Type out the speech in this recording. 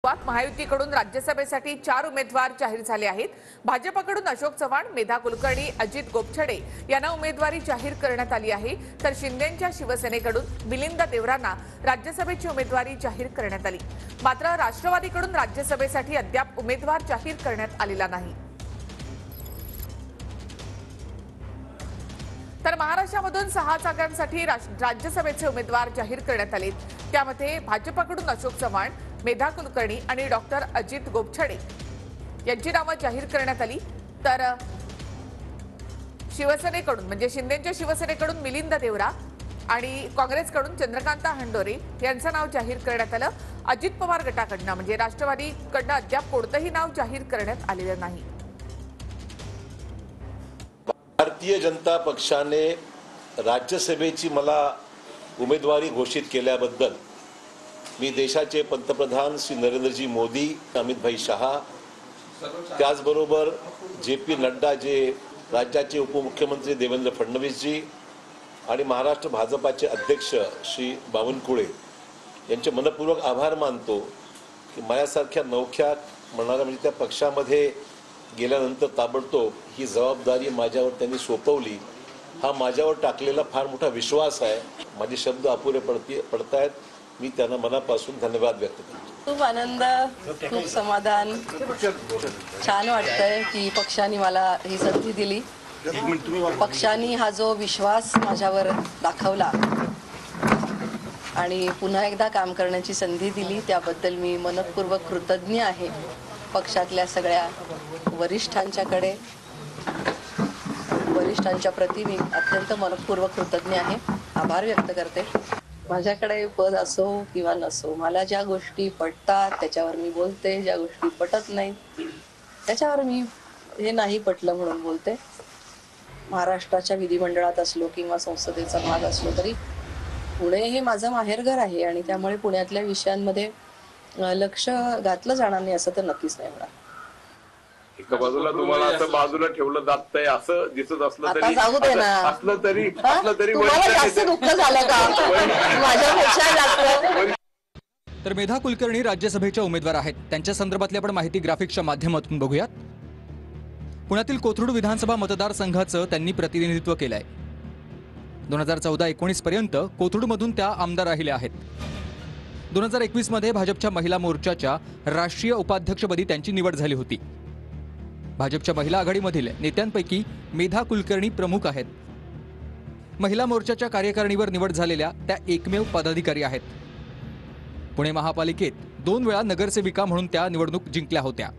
महायुतीकडून राज्यसभेसाठी 4 उमेदवार जाहीर झाले आहेत। भाजपकडून अशोक चव्हाण, मेधा कुलकर्णी, अजित गोपछडे यांना उमेदवारी जाहीर करण्यात आली आहे, तर शिंदेंच्या शिवसेनेकडून मिलिंद देवरांना राज्यसभेची उमेदवारी जाहीर करण्यात आली। मात्र राष्ट्रवादीकडून राज्यसभेसाठी अद्याप उमेदवार जाहीर करण्यात आलेला नाही। तर महाराष्ट्रामधून 6 जागांसाठी राज्यसभेचे उमेदवार जाहीर करण्यात आले। त्यामध्ये भाजपकडून अशोक चव्हाण, मेधा कुलकर्णी आणि डॉक्टर अजित गोपछडे यांची नावे जाहीर करण्यात आली, तर शिवसेनेकडून म्हणजे शिंदेंच्या शिवसेनेकडून मिलिंद देवरा आणि काँग्रेसकडून चंद्रकांता हंडोरे यांचं नाव जाहीर करण्यात आलं। अजित पवार गटाकडून म्हणजे राष्ट्रवादीकडून अद्याप कोणतेही नाव जाहीर करण्यात आलेलं नाही। भारतीय जनता पक्षाने राज्यसभेची मला उमेदवारी घोषित केल्याबद्दल मी देशाचे पंतप्रधान श्री नरेंद्रजी मोदी, अमित भाई शहा, त्याचबरोबर जे.पी. नड्डा, जे राज्याचे उपमुख्यमंत्री देवेंद्र फडणवीस जी आणि महाराष्ट्र भाजपाचे अध्यक्ष श्री बावनकुळे यांचे मनपूर्वक आभार मानतो की माझ्यासारख्या नवख्या म्हणणाऱ्या म्हणजे त्या पक्षामध्ये गेल्यानंतर ताबडतोब ही जबाबदारी माझ्यावर त्यांनी सोपवली। हा माझ्यावर टाकलेला फार मोठा विश्वास आहे। माझे शब्द अपुरे पडतायत, मी त्यांना मनापासून धन्यवाद व्यक्त करतो। खूप आनंद, खूप समाधान, छान वाटतंय की पक्षाने मला ही संधी दिली। पक्षाने हा जो विश्वास माझ्यावर दाखवला आणि पुन्हा एकदा काम करण्याची संधी दिली, त्याबद्दल मी मनपूर्वक कृतज्ञ आहे। पक्षातल्या सगळ्या वरिष्ठांच्याकडे, वरिष्ठांच्या प्रती मी अत्यंत मनपूर्वक कृतज्ञ आहे, आभार व्यक्त करते। माझ्याकडे पद असो किंवा नसो, मला ज्या गोष्टी पटतात त्याच्यावर मी बोलते, ज्या गोष्टी पटत नाहीत त्याच्यावर मी हे नाही पटलं म्हणून बोलते। महाराष्ट्राच्या विधिमंडळात असलो किंवा संसदेचा भाग असलो तरी पुणे हे माझं माहेरघर आहे आणि त्यामुळे पुण्यातल्या विषयांमध्ये लक्ष घातलं जाणार नाही असं तर नक्कीच नाही होणार। एका बाजूला तुम्हाला असं बाजूला ठेवलं जातंय असं दिसत असलं तरी जास्त दुःख झालं का माझ्यापेक्षा जास्त? तर मेधा कुलकर्णी राज्यसभेच्या उमेदवार आहेत, त्यांच्या संदर्भातली आपण माहिती ग्राफिक्सच्या माध्यमातून बघूयात। पुण्यातील कोथरूड विधानसभा मतदारसंघाचं त्यांनी प्रतिनिधित्व केलंय। 2014-19 पर्यंत कोथरूडमधून त्या आमदार राहिल्या आहेत। 2021 मध्ये भाजपच्या महिला मोर्चाच्या राष्ट्रीय उपाध्यक्षपदी त्यांची निवड झाली होती। भाजपच्या महिला आघाडीमधील नेत्यांपैकी मेधा कुलकर्णी प्रमुख आहेत। महिला मोर्चाच्या कार्यकारिणीवर निवड झालेल्या त्या एकमेव पदाधिकारी आहेत। पुणे महापालिकेत 2 वेळा नगरसेविका म्हणून त्या निवडणूक जिंकल्या होत्या।